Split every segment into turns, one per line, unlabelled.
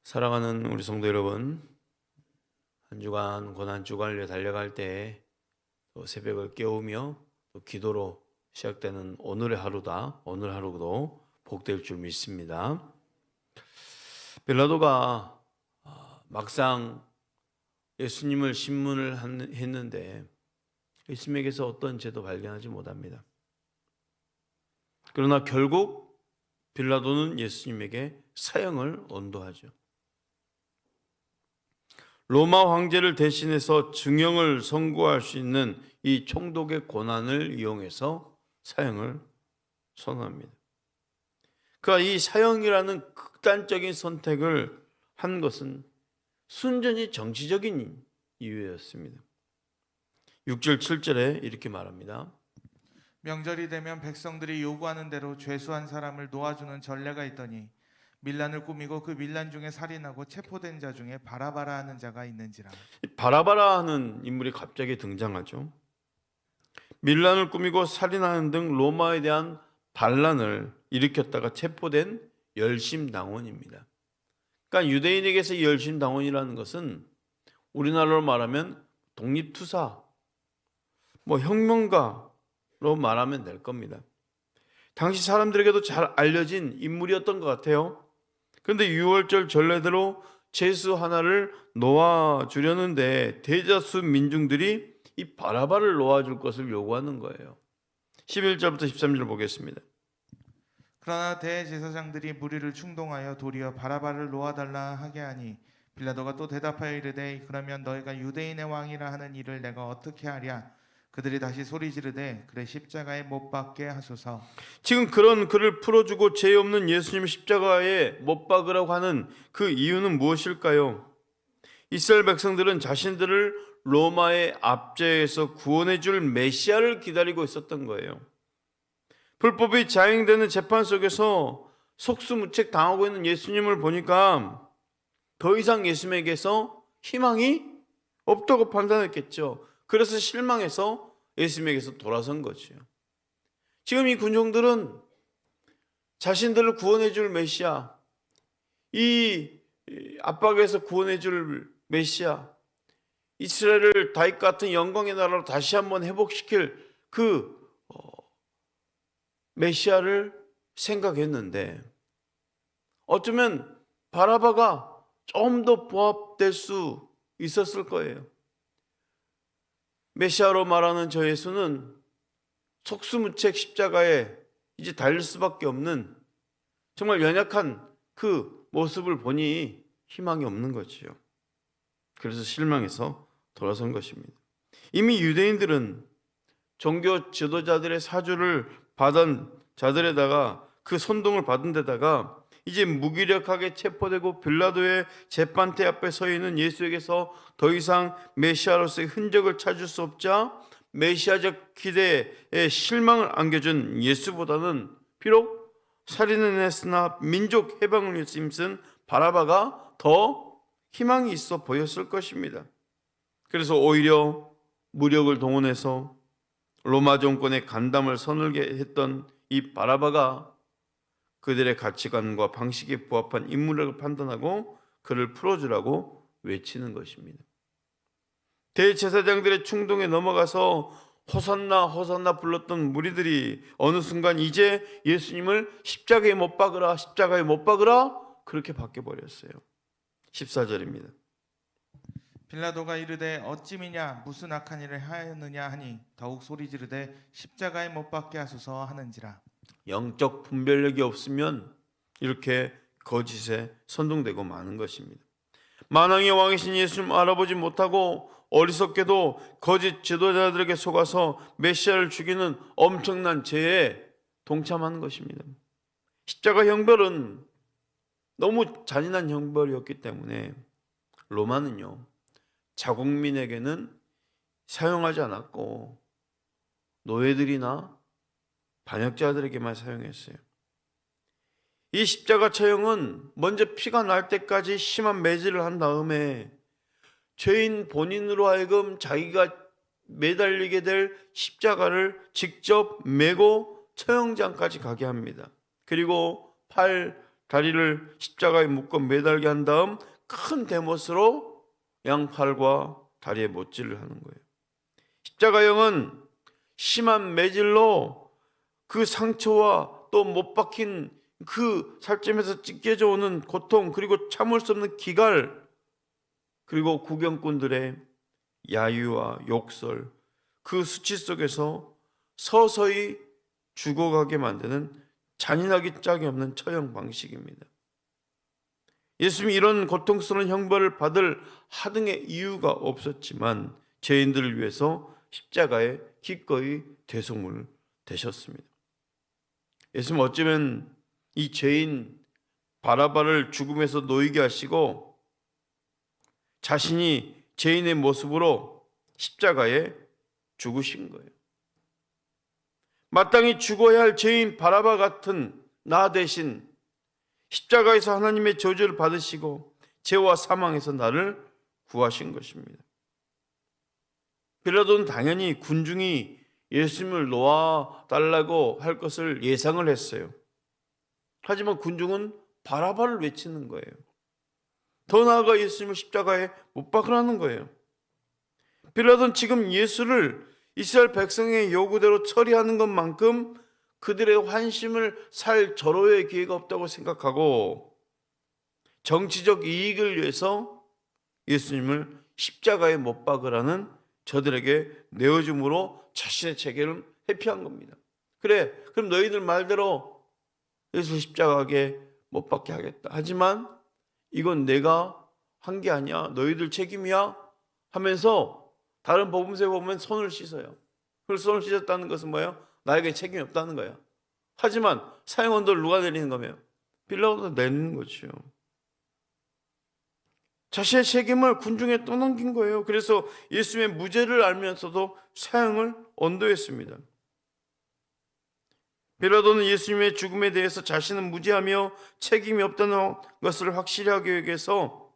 사랑하는 우리 성도 여러분, 한 주간 고난 주간을 달려갈 때 또 새벽을 깨우며 또 기도로 시작되는 오늘의 하루다. 오늘 하루도 복될 줄 믿습니다. 빌라도가 막상 예수님을 신문을 했는데 예수님에게서 어떤 죄도 발견하지 못합니다. 그러나 결국 빌라도는 예수님에게 사형을 언도하죠. 로마 황제를 대신해서 증형을 선고할 수 있는 이 총독의 권한을 이용해서 사형을 선언합니다. 그러니까 이 사형이라는 극단적인 선택을 한 것은 순전히 정치적인 이유였습니다. 6절 7절에 이렇게 말합니다.
명절이 되면 백성들이 요구하는 대로 죄수한 사람을 놓아주는 전례가 있더니 밀란을 꾸미고 그 밀란 중에 살인하고 체포된 자 중에 바라바라 하는 자가 있는지라.
바라바라 하는 인물이 갑자기 등장하죠. 밀란을 꾸미고 살인하는 등 로마에 대한 반란을 일으켰다가 체포된 열심당원입니다. 그러니까 유대인에게서 열심당원이라는 것은 우리나라로 말하면 독립투사, 혁명가로 말하면 될 겁니다. 당시 사람들에게도 잘 알려진 인물이었던 것 같아요. 그런데 유월절 전례대로 죄수 하나를 놓아주려는데 대다수 민중들이 이 바라바를 놓아줄 것을 요구하는 거예요. 11절부터 13절 보겠습니다.
그러나 대제사장들이 무리를 충동하여 도리어 바라바를 놓아달라 하게 하니 빌라도가 또 대답하여 이르되 그러면 너희가 유대인의 왕이라 하는 일을 내가 어떻게 하랴. 그들이 다시 소리 지르되 그래 십자가에 못 박게 하소서.
지금 그런 그를 풀어주고 죄 없는 예수님 십자가에 못 박으라고 하는 그 이유는 무엇일까요? 이스라엘 백성들은 자신들을 로마의 압제에서 구원해 줄 메시아를 기다리고 있었던 거예요. 불법이 자행되는 재판 속에서 속수무책 당하고 있는 예수님을 보니까 더 이상 예수님에게서 희망이 없다고 판단했겠죠. 그래서 실망해서 예수님에게서 돌아선 거죠. 지금 이 군종들은 자신들을 구원해 줄 메시아, 이 압박에서 구원해 줄 메시아, 이스라엘을 다윗 같은 영광의 나라로 다시 한번 회복시킬 그 메시아를 생각했는데 어쩌면 바라바가 좀 더 부합될 수 있었을 거예요. 메시아로 말하는 저 예수는 속수무책 십자가에 이제 달릴 수밖에 없는 정말 연약한 그 모습을 보니 희망이 없는 거지요. 그래서 실망해서 돌아선 것입니다. 이미 유대인들은 종교 지도자들의 사주를 받은 자들에다가 그 선동을 받은 데다가 이제 무기력하게 체포되고 빌라도의 재판대 앞에 서 있는 예수에게서 더 이상 메시아로서의 흔적을 찾을 수 없자 메시아적 기대에 실망을 안겨준 예수보다는 비록 살인은 했으나 민족 해방을 위해서 힘쓴 바라바가 더 희망이 있어 보였을 것입니다. 그래서 오히려 무력을 동원해서 로마 정권의 간담을 서늘게 했던 이 바라바가 그들의 가치관과 방식에 부합한 인물을 판단하고 그를 풀어주라고 외치는 것입니다. 대제사장들의 충동에 넘어가서 호산나 호산나 불렀던 무리들이 어느 순간 이제 예수님을 십자가에 못 박으라, 십자가에 못 박으라 그렇게 바뀌어버렸어요. 14절입니다.
빌라도가 이르되 어찌미냐 무슨 악한 일을 하였느냐 하니 더욱 소리 지르되 십자가에 못 박게 하소서 하는지라.
영적 분별력이 없으면 이렇게 거짓에 선동되고 마는 것입니다. 만왕의 왕이신 예수님 알아보지 못하고 어리석게도 거짓 지도자들에게 속아서 메시아를 죽이는 엄청난 죄에 동참하는 것입니다. 십자가 형벌은 너무 잔인한 형벌이었기 때문에 로마는요 자국민에게는 사용하지 않았고 노예들이나 반역자들에게만 사용했어요. 이 십자가 처형은 먼저 피가 날 때까지 심한 매질을 한 다음에 죄인 본인으로 하여금 자기가 매달리게 될 십자가를 직접 메고 처형장까지 가게 합니다. 그리고 팔, 다리를 십자가에 묶어 매달게 한 다음 큰 대못으로 양팔과 다리에 못질을 하는 거예요. 십자가형은 심한 매질로 그 상처와 또 못 박힌 그 살점에서 찢겨져 오는 고통, 그리고 참을 수 없는 기갈, 그리고 구경꾼들의 야유와 욕설, 그 수치 속에서 서서히 죽어가게 만드는 잔인하기 짝이 없는 처형 방식입니다. 예수님이 이런 고통스러운 형벌을 받을 하등의 이유가 없었지만 죄인들을 위해서 십자가에 기꺼이 대속물 되셨습니다. 예수님은 어쩌면 이 죄인 바라바를 죽음에서 놓이게 하시고 자신이 죄인의 모습으로 십자가에 죽으신 거예요. 마땅히 죽어야 할 죄인 바라바 같은 나 대신 십자가에서 하나님의 저주를 받으시고 죄와 사망에서 나를 구하신 것입니다. 빌라도는 당연히 군중이 예수님을 놓아달라고 할 것을 예상을 했어요. 하지만 군중은 바라바를 외치는 거예요. 더 나아가 예수님을 십자가에 못 박으라는 거예요. 빌라도는 지금 예수를 이스라엘 백성의 요구대로 처리하는 것만큼 그들의 환심을 살 절호의 기회가 없다고 생각하고 정치적 이익을 위해서 예수님을 십자가에 못 박으라는 저들에게 내어줌으로 자신의 체계를 회피한 겁니다. 그래, 그럼 너희들 말대로 예수 십자가에 못 박게 하겠다. 하지만 이건 내가 한 게 아니야. 너희들 책임이야. 하면서 다른 복음서에 보면 손을 씻어요. 그래서 손을 씻었다는 것은 뭐예요? 나에게 책임이 없다는 거야. 하지만 사형 언도를 누가 내리는 거며? 빌라도가 내리는 거죠. 자신의 책임을 군중에 떠넘긴 거예요. 그래서 예수님의 무죄를 알면서도 사형을 언도했습니다. 빌라도는 예수님의 죽음에 대해서 자신은 무죄하며 책임이 없다는 것을 확실히 하기 위해서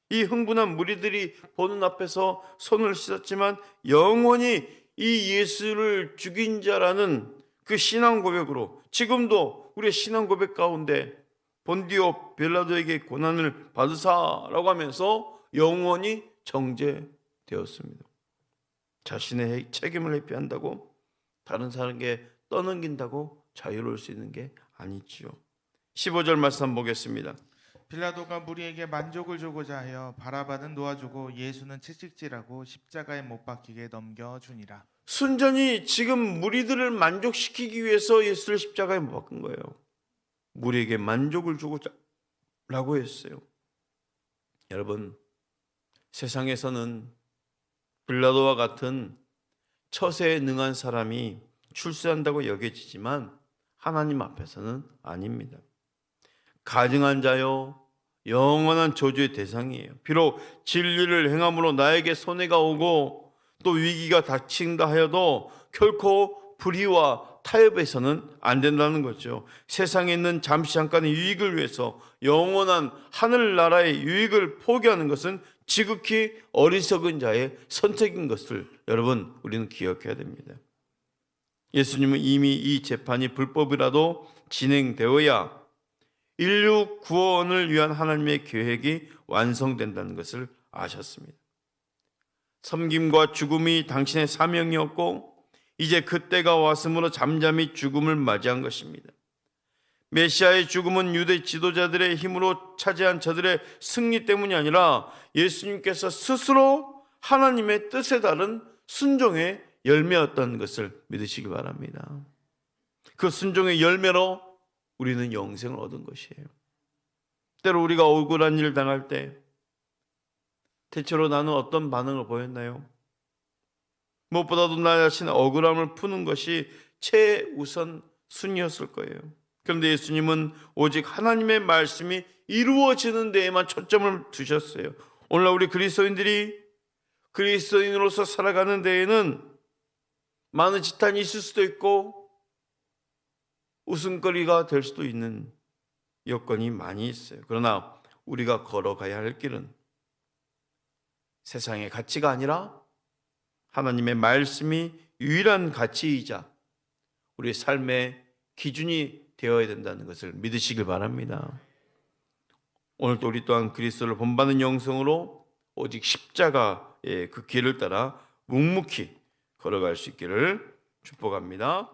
이 흥분한 무리들이 보는 앞에서 손을 씻었지만 영원히 이 예수를 죽인 자라는 그 신앙 고백으로 지금도 우리의 신앙 고백 가운데 본디오 빌라도에게 고난을 받으사라고 하면서 영원히 정죄되었습니다. 자신의 책임을 회피한다고 다른 사람에게 떠넘긴다고 자유로울 수 있는 게 아니지요. 15절 말씀 한번 보겠습니다.
빌라도가 무리에게 만족을 주고자 하여 바라바는 놓아주고 예수는 채찍질하고 십자가에 못 박히게 넘겨주니라.
순전히 지금 무리들을 만족시키기 위해서 예수를 십자가에 못 박은 거예요. 무리에게 만족을 주고자 라고 했어요. 여러분, 세상에서는 빌라도와 같은 처세에 능한 사람이 출세한다고 여겨지지만 하나님 앞에서는 아닙니다. 가증한 자요 영원한 저주의 대상이에요. 비록 진리를 행함으로 나에게 손해가 오고 또 위기가 닥친다 하여도 결코 불의와 타협해서는 안 된다는 거죠. 세상에 있는 잠시 잠깐의 유익을 위해서 영원한 하늘나라의 유익을 포기하는 것은 지극히 어리석은 자의 선택인 것을 여러분 우리는 기억해야 됩니다. 예수님은 이미 이 재판이 불법이라도 진행되어야 인류 구원을 위한 하나님의 계획이 완성된다는 것을 아셨습니다. 섬김과 죽음이 당신의 사명이었고 이제 그때가 왔으므로 잠잠히 죽음을 맞이한 것입니다. 메시아의 죽음은 유대 지도자들의 힘으로 차지한 저들의 승리 때문이 아니라 예수님께서 스스로 하나님의 뜻에 따른 순종의 열매였던 것을 믿으시기 바랍니다. 그 순종의 열매로 우리는 영생을 얻은 것이에요. 때로 우리가 억울한 일을 당할 때 대체로 나는 어떤 반응을 보였나요? 무엇보다도 나 자신의 억울함을 푸는 것이 최우선 순위였을 거예요. 그런데 예수님은 오직 하나님의 말씀이 이루어지는 데에만 초점을 두셨어요. 오늘날 우리 그리스도인들이 그리스도인으로서 살아가는 데에는 많은 지탄이 있을 수도 있고 웃음거리가 될 수도 있는 여건이 많이 있어요. 그러나 우리가 걸어가야 할 길은 세상의 가치가 아니라 하나님의 말씀이 유일한 가치이자 우리 삶의 기준이 되어야 된다는 것을 믿으시길 바랍니다. 오늘도 우리 또한 그리스도를 본받는 영성으로 오직 십자가의 그 길을 따라 묵묵히 걸어갈 수 있기를 축복합니다.